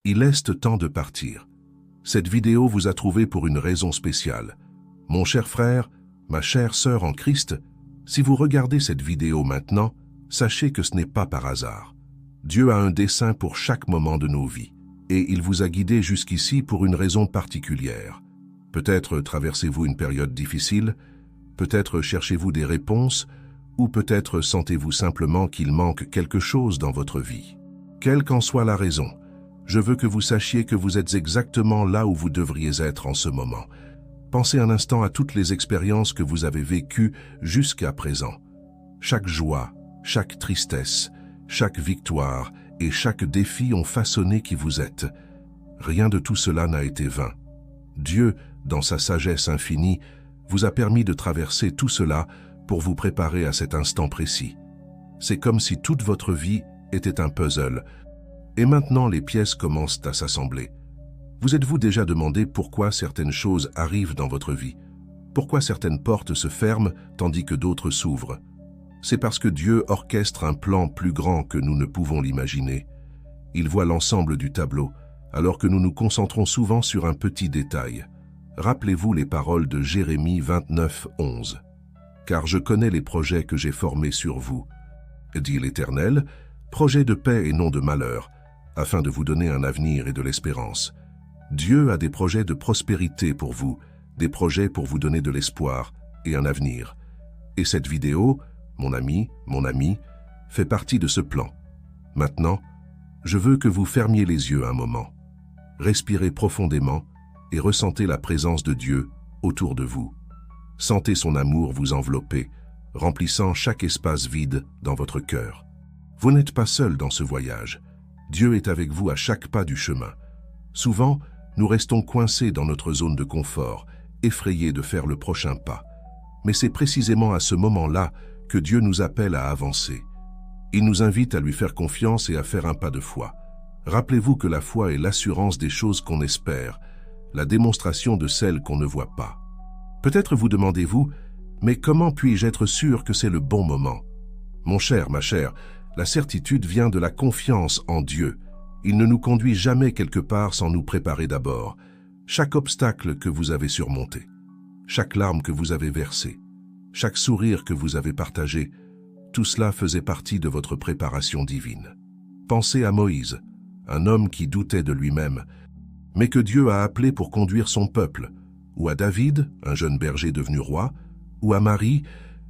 Il est temps de partir. Cette vidéo vous a trouvé pour une raison spéciale. Mon cher frère, ma chère sœur en Christ, si vous regardez cette vidéo maintenant, sachez que ce n'est pas par hasard. Dieu a un dessein pour chaque moment de nos vies, et il vous a guidé jusqu'ici pour une raison particulière. Peut-être traversez-vous une période difficile, peut-être cherchez-vous des réponses, ou peut-être sentez-vous simplement qu'il manque quelque chose dans votre vie. Quelle qu'en soit la raison, je veux que vous sachiez que vous êtes exactement là où vous devriez être en ce moment. Pensez un instant à toutes les expériences que vous avez vécues jusqu'à présent. Chaque joie, chaque tristesse, chaque victoire et chaque défi ont façonné qui vous êtes. Rien de tout cela n'a été vain. Dieu, dans sa sagesse infinie, vous a permis de traverser tout cela pour vous préparer à cet instant précis. C'est comme si toute votre vie était un puzzle, et maintenant les pièces commencent à s'assembler. Vous êtes-vous déjà demandé pourquoi certaines choses arrivent dans votre vie? Pourquoi certaines portes se ferment tandis que d'autres s'ouvrent? C'est parce que Dieu orchestre un plan plus grand que nous ne pouvons l'imaginer. Il voit l'ensemble du tableau, alors que nous nous concentrons souvent sur un petit détail. Rappelez-vous les paroles de Jérémie 29, 11. « Car je connais les projets que j'ai formés sur vous, dit l'Éternel, projets de paix et non de malheur, afin de vous donner un avenir et de l'espérance. » Dieu a des projets de prospérité pour vous, des projets pour vous donner de l'espoir et un avenir. Et cette vidéo, mon ami, fait partie de ce plan. Maintenant, je veux que vous fermiez les yeux un moment. Respirez profondément et ressentez la présence de Dieu autour de vous. Sentez son amour vous envelopper, remplissant chaque espace vide dans votre cœur. Vous n'êtes pas seul dans ce voyage. Dieu est avec vous à chaque pas du chemin. Souvent, nous restons coincés dans notre zone de confort, effrayés de faire le prochain pas. Mais c'est précisément à ce moment-là que Dieu nous appelle à avancer. Il nous invite à lui faire confiance et à faire un pas de foi. Rappelez-vous que la foi est l'assurance des choses qu'on espère, la démonstration de celles qu'on ne voit pas. Peut-être vous demandez-vous, mais comment puis-je être sûr que c'est le bon moment? Mon cher, ma chère, la certitude vient de la confiance en Dieu. Il ne nous conduit jamais quelque part sans nous préparer d'abord. Chaque obstacle que vous avez surmonté, chaque larme que vous avez versée, chaque sourire que vous avez partagé, tout cela faisait partie de votre préparation divine. Pensez à Moïse, un homme qui doutait de lui-même, mais que Dieu a appelé pour conduire son peuple, ou à David, un jeune berger devenu roi, ou à Marie,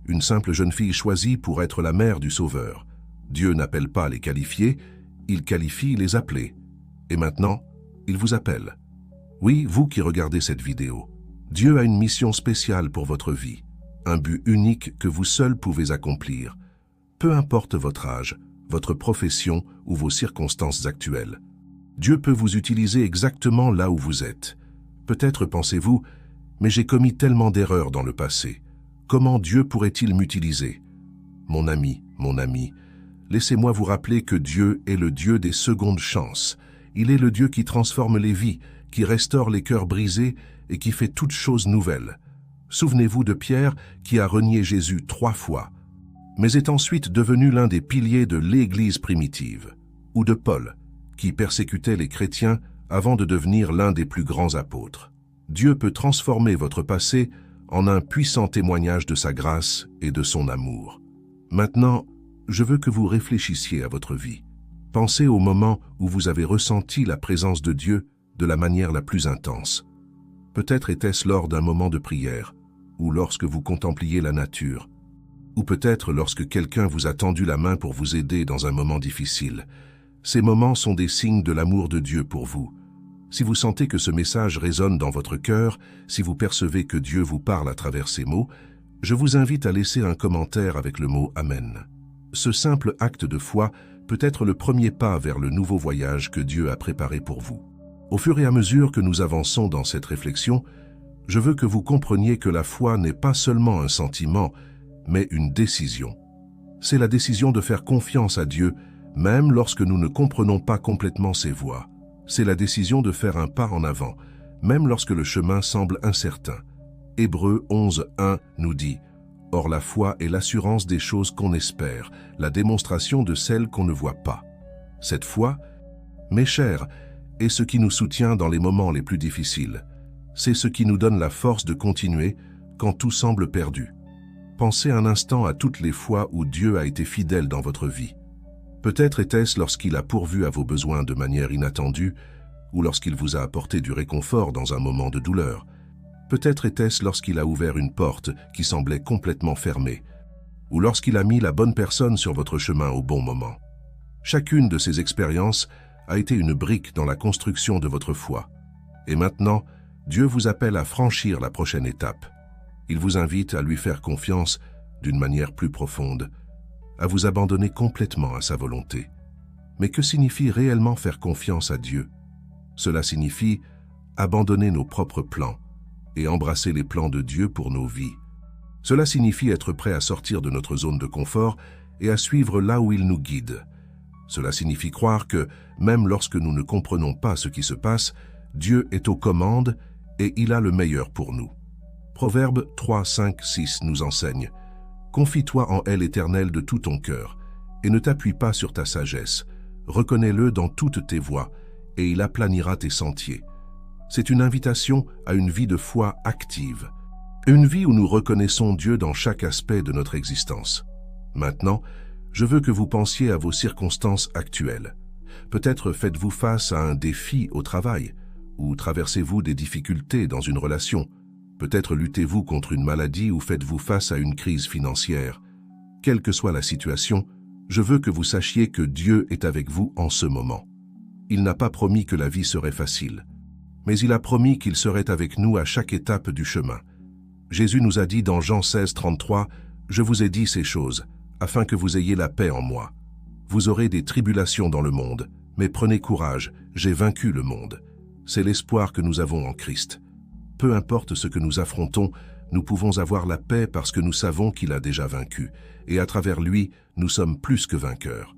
une simple jeune fille choisie pour être la mère du Sauveur. Dieu n'appelle pas les qualifiés, il qualifie les appelés. Et maintenant, il vous appelle. Oui, vous qui regardez cette vidéo, Dieu a une mission spéciale pour votre vie, un but unique que vous seul pouvez accomplir. Peu importe votre âge, votre profession ou vos circonstances actuelles. Dieu peut vous utiliser exactement là où vous êtes. Peut-être pensez-vous, mais j'ai commis tellement d'erreurs dans le passé. Comment Dieu pourrait-il m'utiliser? Mon ami, laissez-moi vous rappeler que Dieu est le Dieu des secondes chances. Il est le Dieu qui transforme les vies, qui restaure les cœurs brisés et qui fait toutes choses nouvelles. Souvenez-vous de Pierre qui a renié Jésus 3 fois, mais est ensuite devenu l'un des piliers de l'Église primitive, ou de Paul, qui persécutait les chrétiens avant de devenir l'un des plus grands apôtres. Dieu peut transformer votre passé en un puissant témoignage de sa grâce et de son amour. Maintenant, je veux que vous réfléchissiez à votre vie. Pensez au moment où vous avez ressenti la présence de Dieu de la manière la plus intense. Peut-être était-ce lors d'un moment de prière, ou lorsque vous contempliez la nature, ou peut-être lorsque quelqu'un vous a tendu la main pour vous aider dans un moment difficile. Ces moments sont des signes de l'amour de Dieu pour vous. Si vous sentez que ce message résonne dans votre cœur, si vous percevez que Dieu vous parle à travers ces mots, je vous invite à laisser un commentaire avec le mot « Amen ». Ce simple acte de foi peut être le premier pas vers le nouveau voyage que Dieu a préparé pour vous. Au fur et à mesure que nous avançons dans cette réflexion, je veux que vous compreniez que la foi n'est pas seulement un sentiment, mais une décision. C'est la décision de faire confiance à Dieu, même lorsque nous ne comprenons pas complètement ses voies. C'est la décision de faire un pas en avant, même lorsque le chemin semble incertain. Hébreux 11:1 nous dit « Or la foi est l'assurance des choses qu'on espère, la démonstration de celles qu'on ne voit pas. » Cette foi, mes chers, est ce qui nous soutient dans les moments les plus difficiles. C'est ce qui nous donne la force de continuer quand tout semble perdu. Pensez un instant à toutes les fois où Dieu a été fidèle dans votre vie. Peut-être était-ce lorsqu'il a pourvu à vos besoins de manière inattendue, ou lorsqu'il vous a apporté du réconfort dans un moment de douleur. Peut-être était-ce lorsqu'il a ouvert une porte qui semblait complètement fermée, ou lorsqu'il a mis la bonne personne sur votre chemin au bon moment. Chacune de ces expériences a été une brique dans la construction de votre foi. Et maintenant, Dieu vous appelle à franchir la prochaine étape. Il vous invite à lui faire confiance d'une manière plus profonde, à vous abandonner complètement à sa volonté. Mais que signifie réellement faire confiance à Dieu? Cela signifie abandonner nos propres plans et embrasser les plans de Dieu pour nos vies. Cela signifie être prêt à sortir de notre zone de confort et à suivre là où il nous guide. Cela signifie croire que, même lorsque nous ne comprenons pas ce qui se passe, Dieu est aux commandes et il a le meilleur pour nous. Proverbe 3, 5, 6 nous enseigne « Confie-toi en elle, Éternel, de tout ton cœur, et ne t'appuie pas sur ta sagesse. Reconnais-le dans toutes tes voies, et il aplanira tes sentiers. » C'est une invitation à une vie de foi active, une vie où nous reconnaissons Dieu dans chaque aspect de notre existence. Maintenant, je veux que vous pensiez à vos circonstances actuelles. Peut-être faites-vous face à un défi au travail, ou traversez-vous des difficultés dans une relation. Peut-être luttez-vous contre une maladie ou faites-vous face à une crise financière. Quelle que soit la situation, je veux que vous sachiez que Dieu est avec vous en ce moment. Il n'a pas promis que la vie serait facile, mais il a promis qu'il serait avec nous à chaque étape du chemin. Jésus nous a dit dans Jean 16, 33, « Je vous ai dit ces choses, afin que vous ayez la paix en moi. Vous aurez des tribulations dans le monde, mais prenez courage, j'ai vaincu le monde. » C'est l'espoir que nous avons en Christ. Peu importe ce que nous affrontons, nous pouvons avoir la paix parce que nous savons qu'il a déjà vaincu, et à travers lui, nous sommes plus que vainqueurs.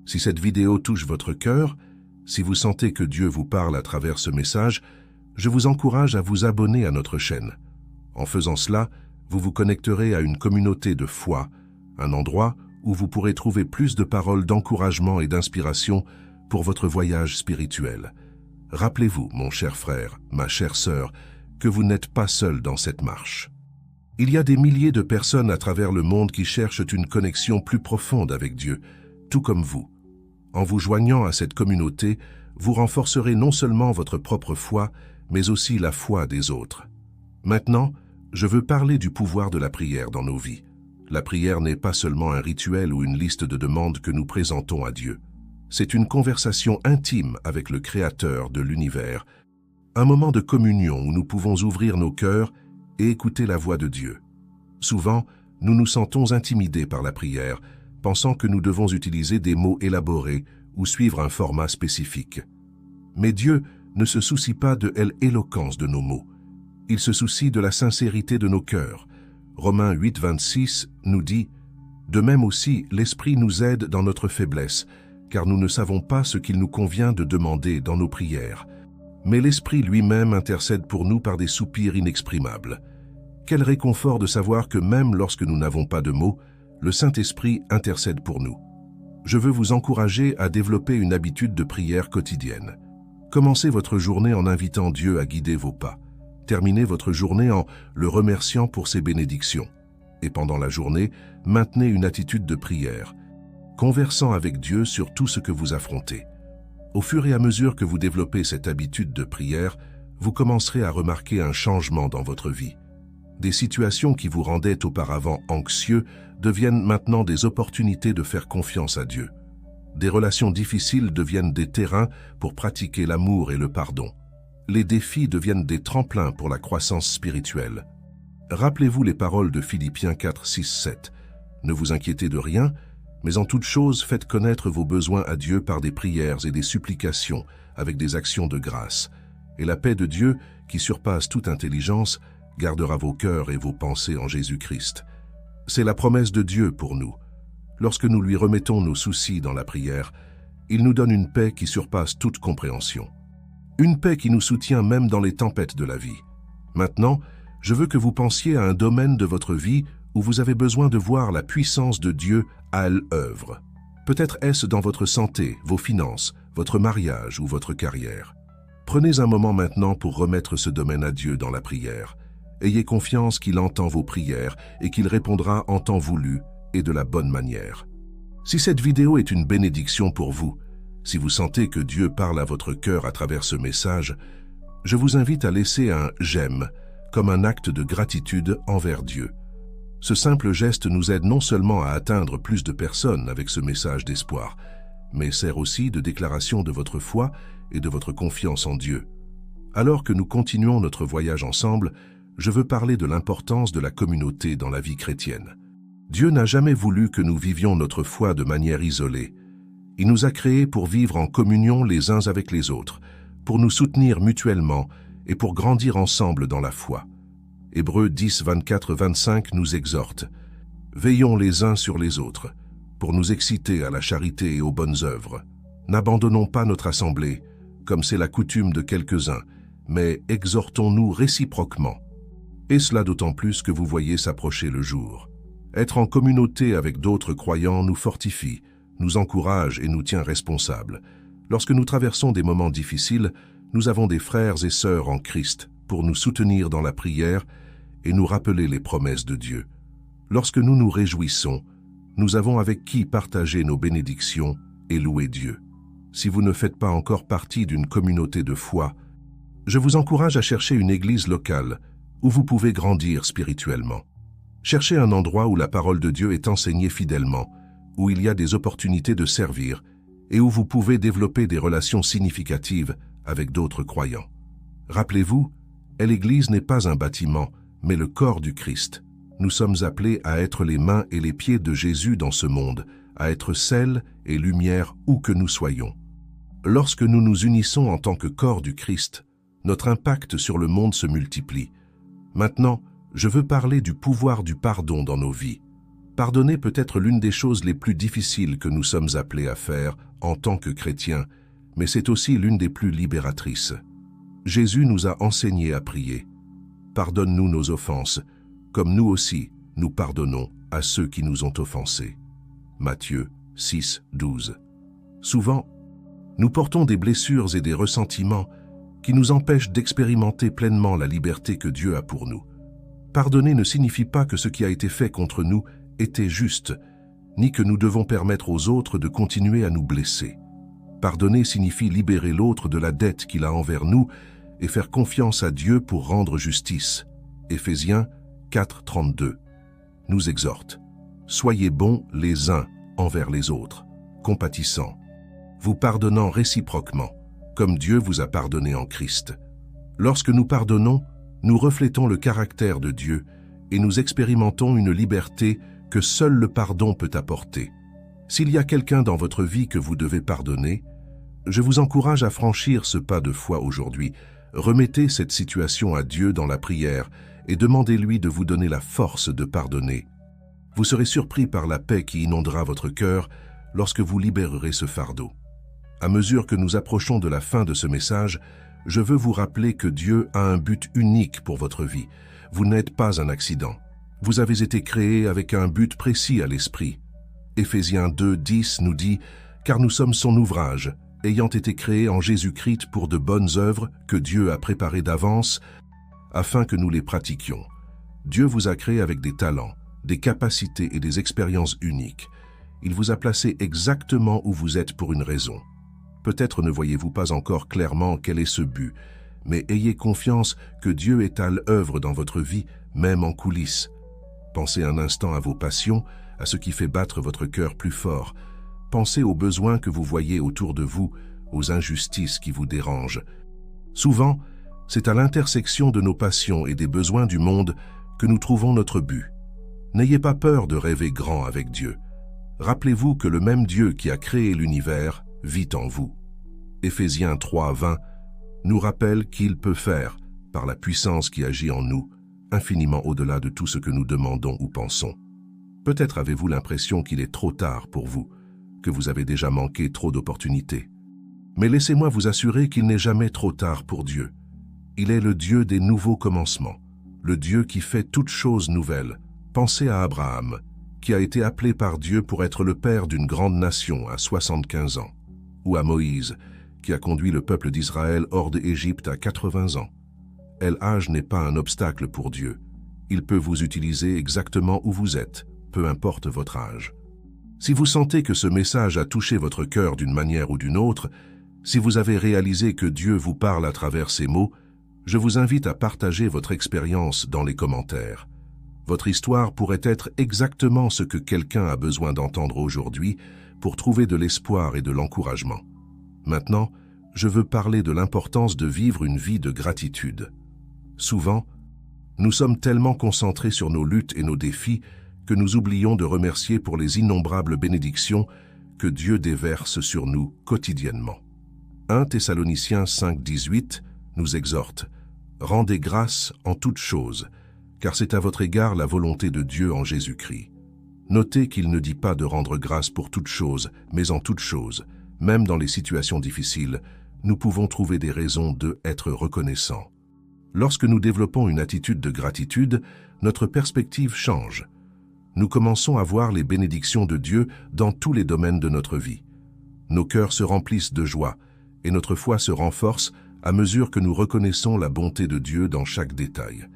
Si cette vidéo touche votre cœur, si vous sentez que Dieu vous parle à travers ce message, je vous encourage à vous abonner à notre chaîne. En faisant cela, vous vous connecterez à une communauté de foi, un endroit où vous pourrez trouver plus de paroles d'encouragement et d'inspiration pour votre voyage spirituel. Rappelez-vous, mon cher frère, ma chère sœur, que vous n'êtes pas seul dans cette marche. Il y a des milliers de personnes à travers le monde qui cherchent une connexion plus profonde avec Dieu, tout comme vous. En vous joignant à cette communauté, vous renforcerez non seulement votre propre foi, mais aussi la foi des autres. Maintenant, je veux parler du pouvoir de la prière dans nos vies. La prière n'est pas seulement un rituel ou une liste de demandes que nous présentons à Dieu. C'est une conversation intime avec le Créateur de l'univers, un moment de communion où nous pouvons ouvrir nos cœurs et écouter la voix de Dieu. Souvent, nous nous sentons intimidés par la prière, pensant que nous devons utiliser des mots élaborés ou suivre un format spécifique. Mais Dieu ne se soucie pas de l'éloquence de nos mots. Il se soucie de la sincérité de nos cœurs. Romains 8, 26 nous dit « De même aussi, l'Esprit nous aide dans notre faiblesse, car nous ne savons pas ce qu'il nous convient de demander dans nos prières. Mais l'Esprit lui-même intercède pour nous par des soupirs inexprimables. » Quel réconfort de savoir que même lorsque nous n'avons pas de mots, le Saint-Esprit intercède pour nous. Je veux vous encourager à développer une habitude de prière quotidienne. Commencez votre journée en invitant Dieu à guider vos pas. Terminez votre journée en le remerciant pour ses bénédictions. Et pendant la journée, maintenez une attitude de prière, conversant avec Dieu sur tout ce que vous affrontez. Au fur et à mesure que vous développez cette habitude de prière, vous commencerez à remarquer un changement dans votre vie. Des situations qui vous rendaient auparavant anxieux deviennent maintenant des opportunités de faire confiance à Dieu. Des relations difficiles deviennent des terrains pour pratiquer l'amour et le pardon. Les défis deviennent des tremplins pour la croissance spirituelle. Rappelez-vous les paroles de Philippiens 4, 6, 7. Ne vous inquiétez de rien, mais en toute chose faites connaître vos besoins à Dieu par des prières et des supplications, avec des actions de grâce. Et la paix de Dieu, qui surpasse toute intelligence, gardera vos cœurs et vos pensées en Jésus-Christ. C'est la promesse de Dieu pour nous. Lorsque nous lui remettons nos soucis dans la prière, il nous donne une paix qui surpasse toute compréhension. Une paix qui nous soutient même dans les tempêtes de la vie. Maintenant, je veux que vous pensiez à un domaine de votre vie où vous avez besoin de voir la puissance de Dieu à l'œuvre. Peut-être est-ce dans votre santé, vos finances, votre mariage ou votre carrière. Prenez un moment maintenant pour remettre ce domaine à Dieu dans la prière. Ayez confiance qu'il entend vos prières et qu'il répondra en temps voulu et de la bonne manière. Si cette vidéo est une bénédiction pour vous, si vous sentez que Dieu parle à votre cœur à travers ce message, je vous invite à laisser un « j'aime » comme un acte de gratitude envers Dieu. Ce simple geste nous aide non seulement à atteindre plus de personnes avec ce message d'espoir, mais sert aussi de déclaration de votre foi et de votre confiance en Dieu. Alors que nous continuons notre voyage ensemble, je veux parler de l'importance de la communauté dans la vie chrétienne. Dieu n'a jamais voulu que nous vivions notre foi de manière isolée. Il nous a créés pour vivre en communion les uns avec les autres, pour nous soutenir mutuellement et pour grandir ensemble dans la foi. Hébreux 10, 24-25 nous exhorte « Veillons les uns sur les autres, pour nous exciter à la charité et aux bonnes œuvres. N'abandonnons pas notre assemblée, comme c'est la coutume de quelques-uns, mais exhortons-nous réciproquement. Et cela d'autant plus que vous voyez s'approcher le jour. Être en communauté avec d'autres croyants nous fortifie, nous encourage et nous tient responsables. Lorsque nous traversons des moments difficiles, nous avons des frères et sœurs en Christ pour nous soutenir dans la prière et nous rappeler les promesses de Dieu. Lorsque nous nous réjouissons, nous avons avec qui partager nos bénédictions et louer Dieu. Si vous ne faites pas encore partie d'une communauté de foi, je vous encourage à chercher une église locale où vous pouvez grandir spirituellement. Cherchez un endroit où la parole de Dieu est enseignée fidèlement, où il y a des opportunités de servir et où vous pouvez développer des relations significatives avec d'autres croyants. Rappelez-vous, l'Église n'est pas un bâtiment, mais le corps du Christ. Nous sommes appelés à être les mains et les pieds de Jésus dans ce monde, à être sel et lumière où que nous soyons. Lorsque nous nous unissons en tant que corps du Christ, notre impact sur le monde se multiplie. Maintenant, je veux parler du pouvoir du pardon dans nos vies. Pardonner peut être l'une des choses les plus difficiles que nous sommes appelés à faire en tant que chrétiens, mais c'est aussi l'une des plus libératrices. Jésus nous a enseigné à prier. Pardonne-nous nos offenses, comme nous aussi nous pardonnons à ceux qui nous ont offensés. Matthieu 6, 12. Souvent, nous portons des blessures et des ressentiments qui nous empêchent d'expérimenter pleinement la liberté que Dieu a pour nous. Pardonner ne signifie pas que ce qui a été fait contre nous était juste, ni que nous devons permettre aux autres de continuer à nous blesser. Pardonner signifie libérer l'autre de la dette qu'il a envers nous et faire confiance à Dieu pour rendre justice. Éphésiens 4, 32 nous exhorte. Soyez bons les uns envers les autres, compatissants, vous pardonnant réciproquement, comme Dieu vous a pardonné en Christ. Lorsque nous pardonnons, nous reflétons le caractère de Dieu et nous expérimentons une liberté que seul le pardon peut apporter. S'il y a quelqu'un dans votre vie que vous devez pardonner, je vous encourage à franchir ce pas de foi aujourd'hui. Remettez cette situation à Dieu dans la prière et demandez-lui de vous donner la force de pardonner. Vous serez surpris par la paix qui inondera votre cœur lorsque vous libérerez ce fardeau. À mesure que nous approchons de la fin de ce message, je veux vous rappeler que Dieu a un but unique pour votre vie. Vous n'êtes pas un accident. Vous avez été créé avec un but précis à l'esprit. Éphésiens 2, 10 nous dit « Car nous sommes son ouvrage, ayant été créés en Jésus-Christ pour de bonnes œuvres que Dieu a préparées d'avance, afin que nous les pratiquions. » Dieu vous a créé avec des talents, des capacités et des expériences uniques. Il vous a placé exactement où vous êtes pour une raison. Peut-être ne voyez-vous pas encore clairement quel est ce but, mais ayez confiance que Dieu est à l'œuvre dans votre vie, même en coulisses. Pensez un instant à vos passions, à ce qui fait battre votre cœur plus fort. Pensez aux besoins que vous voyez autour de vous, aux injustices qui vous dérangent. Souvent, c'est à l'intersection de nos passions et des besoins du monde que nous trouvons notre but. N'ayez pas peur de rêver grand avec Dieu. Rappelez-vous que le même Dieu qui a créé l'univers vit en vous. Éphésiens 3, 20 nous rappelle qu'il peut faire, par la puissance qui agit en nous, infiniment au-delà de tout ce que nous demandons ou pensons. Peut-être avez-vous l'impression qu'il est trop tard pour vous, que vous avez déjà manqué trop d'opportunités. Mais laissez-moi vous assurer qu'il n'est jamais trop tard pour Dieu. Il est le Dieu des nouveaux commencements, le Dieu qui fait toutes choses nouvelles. Pensez à Abraham, qui a été appelé par Dieu pour être le père d'une grande nation à 75 ans, ou à Moïse, qui a conduit le peuple d'Israël hors d'Égypte à 80 ans. L'âge n'est pas un obstacle pour Dieu. Il peut vous utiliser exactement où vous êtes, peu importe votre âge. Si vous sentez que ce message a touché votre cœur d'une manière ou d'une autre, si vous avez réalisé que Dieu vous parle à travers ces mots, je vous invite à partager votre expérience dans les commentaires. Votre histoire pourrait être exactement ce que quelqu'un a besoin d'entendre aujourd'hui pour trouver de l'espoir et de l'encouragement. Maintenant, je veux parler de l'importance de vivre une vie de gratitude. Souvent, nous sommes tellement concentrés sur nos luttes et nos défis que nous oublions de remercier pour les innombrables bénédictions que Dieu déverse sur nous quotidiennement. 1 Thessaloniciens 5,18 nous exhorte « Rendez grâce en toutes choses, car c'est à votre égard la volonté de Dieu en Jésus-Christ. » Notez qu'il ne dit pas de rendre grâce pour toutes choses, mais en toutes choses. Même dans les situations difficiles, nous pouvons trouver des raisons d'être reconnaissants. Lorsque nous développons une attitude de gratitude, notre perspective change. Nous commençons à voir les bénédictions de Dieu dans tous les domaines de notre vie. Nos cœurs se remplissent de joie et notre foi se renforce à mesure que nous reconnaissons la bonté de Dieu dans chaque détail.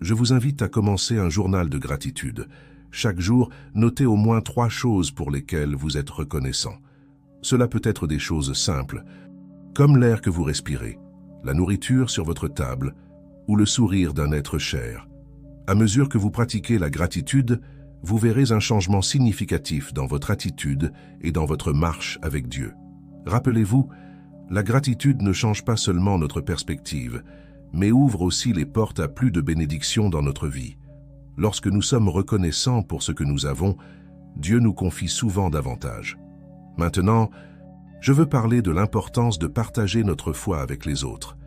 Je vous invite à commencer un journal de gratitude. Chaque jour, notez au moins 3 choses pour lesquelles vous êtes reconnaissant. Cela peut être des choses simples, comme l'air que vous respirez, la nourriture sur votre table ou le sourire d'un être cher. À mesure que vous pratiquez la gratitude, vous verrez un changement significatif dans votre attitude et dans votre marche avec Dieu. Rappelez-vous, la gratitude ne change pas seulement notre perspective, mais ouvre aussi les portes à plus de bénédictions dans notre vie. Lorsque nous sommes reconnaissants pour ce que nous avons, Dieu nous confie souvent davantage. Maintenant, je veux parler de l'importance de partager notre foi avec les autres.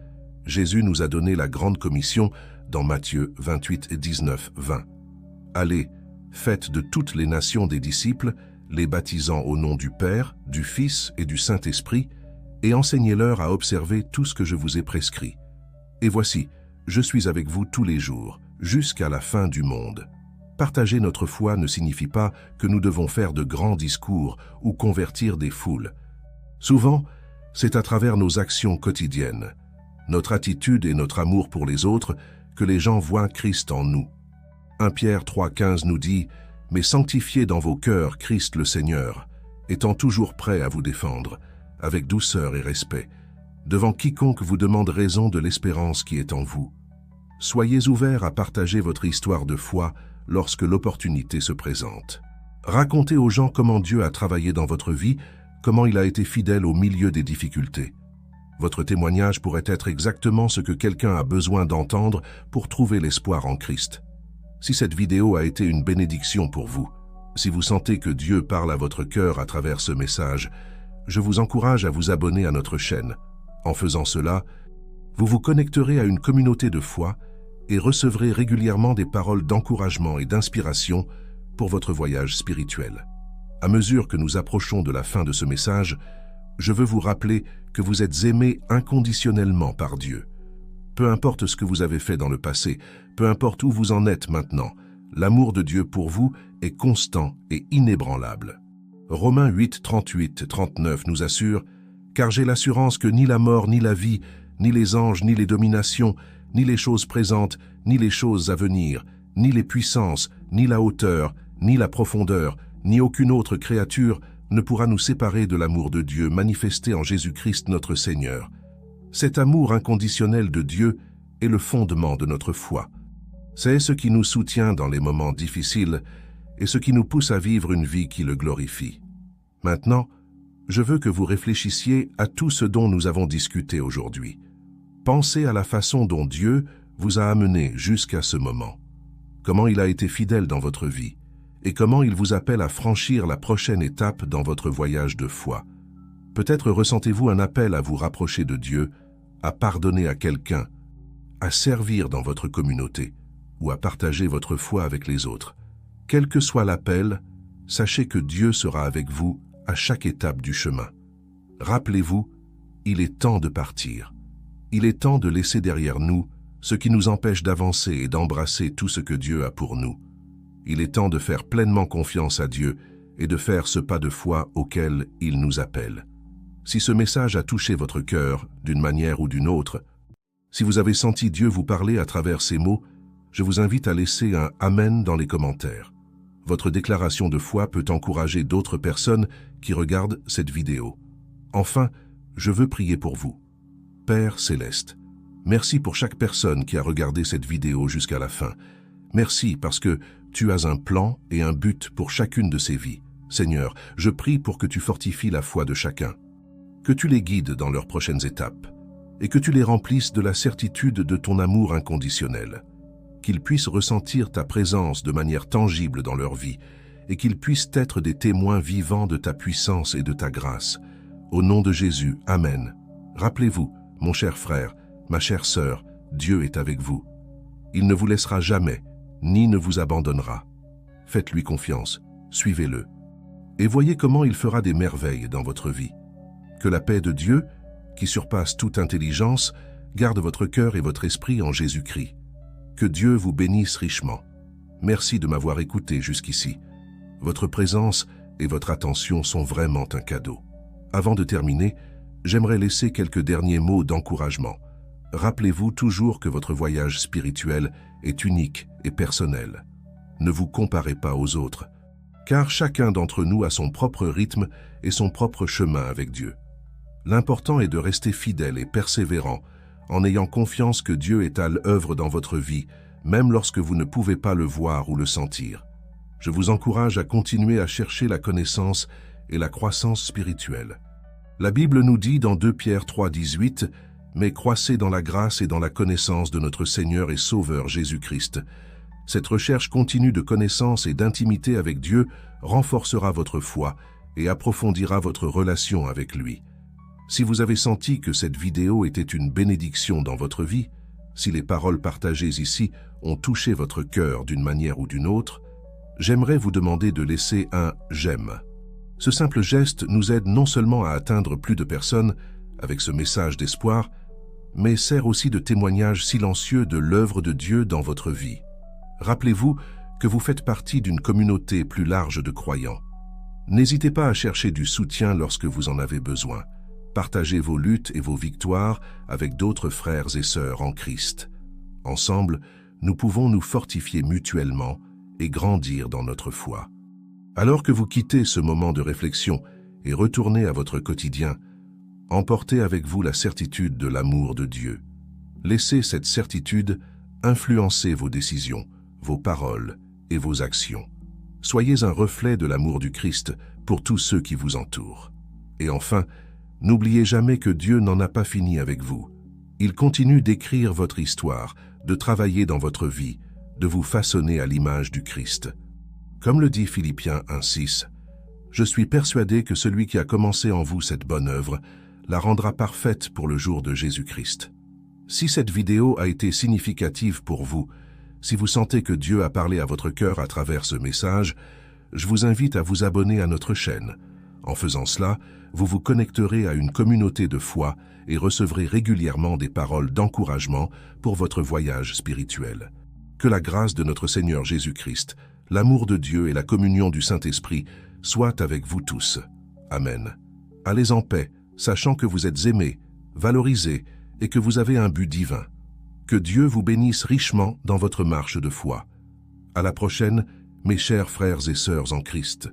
Jésus nous a donné la grande commission dans Matthieu 28, 19, 20. Allez, faites de toutes les nations des disciples, les baptisant au nom du Père, du Fils et du Saint-Esprit, et enseignez-leur à observer tout ce que je vous ai prescrit. Et voici, je suis avec vous tous les jours, jusqu'à la fin du monde. Partager notre foi ne signifie pas que nous devons faire de grands discours ou convertir des foules. Souvent, c'est à travers nos actions quotidiennes, notre attitude et notre amour pour les autres que les gens voient Christ en nous. 1 Pierre 3,15 nous dit « Mais sanctifiez dans vos cœurs Christ le Seigneur, étant toujours prêt à vous défendre, avec douceur et respect, devant quiconque vous demande raison de l'espérance qui est en vous. Soyez ouverts à partager votre histoire de foi lorsque l'opportunité se présente. Racontez aux gens comment Dieu a travaillé dans votre vie, comment il a été fidèle au milieu des difficultés. Votre témoignage pourrait être exactement ce que quelqu'un a besoin d'entendre pour trouver l'espoir en Christ. Si cette vidéo a été une bénédiction pour vous, si vous sentez que Dieu parle à votre cœur à travers ce message, je vous encourage à vous abonner à notre chaîne. En faisant cela, vous vous connecterez à une communauté de foi et recevrez régulièrement des paroles d'encouragement et d'inspiration pour votre voyage spirituel. À mesure que nous approchons de la fin de ce message, je veux vous rappeler que vous êtes aimés inconditionnellement par Dieu. Peu importe ce que vous avez fait dans le passé, peu importe où vous en êtes maintenant, l'amour de Dieu pour vous est constant et inébranlable. Romains 8, 38, 39 nous assure « Car j'ai l'assurance que ni la mort, ni la vie, ni les anges, ni les dominations, ni les choses présentes, ni les choses à venir, ni les puissances, ni la hauteur, ni la profondeur, ni aucune autre créature ne pourra nous séparer de l'amour de Dieu manifesté en Jésus-Christ notre Seigneur. Cet amour inconditionnel de Dieu est le fondement de notre foi. C'est ce qui nous soutient dans les moments difficiles et ce qui nous pousse à vivre une vie qui le glorifie. Maintenant, je veux que vous réfléchissiez à tout ce dont nous avons discuté aujourd'hui. Pensez à la façon dont Dieu vous a amené jusqu'à ce moment, comment il a été fidèle dans votre vie et comment il vous appelle à franchir la prochaine étape dans votre voyage de foi. Peut-être ressentez-vous un appel à vous rapprocher de Dieu, à pardonner à quelqu'un, à servir dans votre communauté ou à partager votre foi avec les autres. Quel que soit l'appel, sachez que Dieu sera avec vous à chaque étape du chemin. Rappelez-vous, il est temps de partir. Il est temps de laisser derrière nous ce qui nous empêche d'avancer et d'embrasser tout ce que Dieu a pour nous. Il est temps de faire pleinement confiance à Dieu et de faire ce pas de foi auquel il nous appelle. Si ce message a touché votre cœur, d'une manière ou d'une autre, si vous avez senti Dieu vous parler à travers ces mots, je vous invite à laisser un « Amen » dans les commentaires. Votre déclaration de foi peut encourager d'autres personnes qui regardent cette vidéo. Enfin, je veux prier pour vous. Père Céleste, merci pour chaque personne qui a regardé cette vidéo jusqu'à la fin. Merci parce que tu as un plan et un but pour chacune de ces vies. Seigneur, je prie pour que tu fortifies la foi de chacun, que tu les guides dans leurs prochaines étapes et que tu les remplisses de la certitude de ton amour inconditionnel, qu'ils puissent ressentir ta présence de manière tangible dans leur vie et qu'ils puissent être des témoins vivants de ta puissance et de ta grâce. Au nom de Jésus, Amen. Rappelez-vous, mon cher frère, ma chère sœur, Dieu est avec vous. Il ne vous laissera jamais, ni ne vous abandonnera. Faites-lui confiance, suivez-le, et voyez comment il fera des merveilles dans votre vie. Que la paix de Dieu, qui surpasse toute intelligence, garde votre cœur et votre esprit en Jésus-Christ. Que Dieu vous bénisse richement. Merci de m'avoir écouté jusqu'ici. Votre présence et votre attention sont vraiment un cadeau. Avant de terminer, j'aimerais laisser quelques derniers mots d'encouragement. Rappelez-vous toujours que votre voyage spirituel est unique et personnel. Ne vous comparez pas aux autres, car chacun d'entre nous a son propre rythme et son propre chemin avec Dieu. L'important est de rester fidèle et persévérant, en ayant confiance que Dieu est à l'œuvre dans votre vie, même lorsque vous ne pouvez pas le voir ou le sentir. Je vous encourage à continuer à chercher la connaissance et la croissance spirituelle. La Bible nous dit dans 2 Pierre 3,18 « Mais croissez dans la grâce et dans la connaissance de notre Seigneur et Sauveur Jésus-Christ. » Cette recherche continue de connaissance et d'intimité avec Dieu renforcera votre foi et approfondira votre relation avec lui. Si vous avez senti que cette vidéo était une bénédiction dans votre vie, si les paroles partagées ici ont touché votre cœur d'une manière ou d'une autre, j'aimerais vous demander de laisser un « j'aime ». Ce simple geste nous aide non seulement à atteindre plus de personnes avec ce message d'espoir, mais sert aussi de témoignage silencieux de l'œuvre de Dieu dans votre vie. Rappelez-vous que vous faites partie d'une communauté plus large de croyants. N'hésitez pas à chercher du soutien lorsque vous en avez besoin. Partagez vos luttes et vos victoires avec d'autres frères et sœurs en Christ. Ensemble, nous pouvons nous fortifier mutuellement et grandir dans notre foi. Alors que vous quittez ce moment de réflexion et retournez à votre quotidien, emportez avec vous la certitude de l'amour de Dieu. Laissez cette certitude influencer vos décisions, vos paroles et vos actions. Soyez un reflet de l'amour du Christ pour tous ceux qui vous entourent. Et enfin, n'oubliez jamais que Dieu n'en a pas fini avec vous. Il continue d'écrire votre histoire, de travailler dans votre vie, de vous façonner à l'image du Christ. Comme le dit Philippiens 1,6, « Je suis persuadé que celui qui a commencé en vous cette bonne œuvre la rendra parfaite pour le jour de Jésus-Christ. » Si cette vidéo a été significative pour vous, si vous sentez que Dieu a parlé à votre cœur à travers ce message, je vous invite à vous abonner à notre chaîne. En faisant cela, vous vous connecterez à une communauté de foi et recevrez régulièrement des paroles d'encouragement pour votre voyage spirituel. Que la grâce de notre Seigneur Jésus-Christ, l'amour de Dieu et la communion du Saint-Esprit soient avec vous tous. Amen. Allez en paix, sachant que vous êtes aimés, valorisés et que vous avez un but divin. Que Dieu vous bénisse richement dans votre marche de foi. À la prochaine, mes chers frères et sœurs en Christ.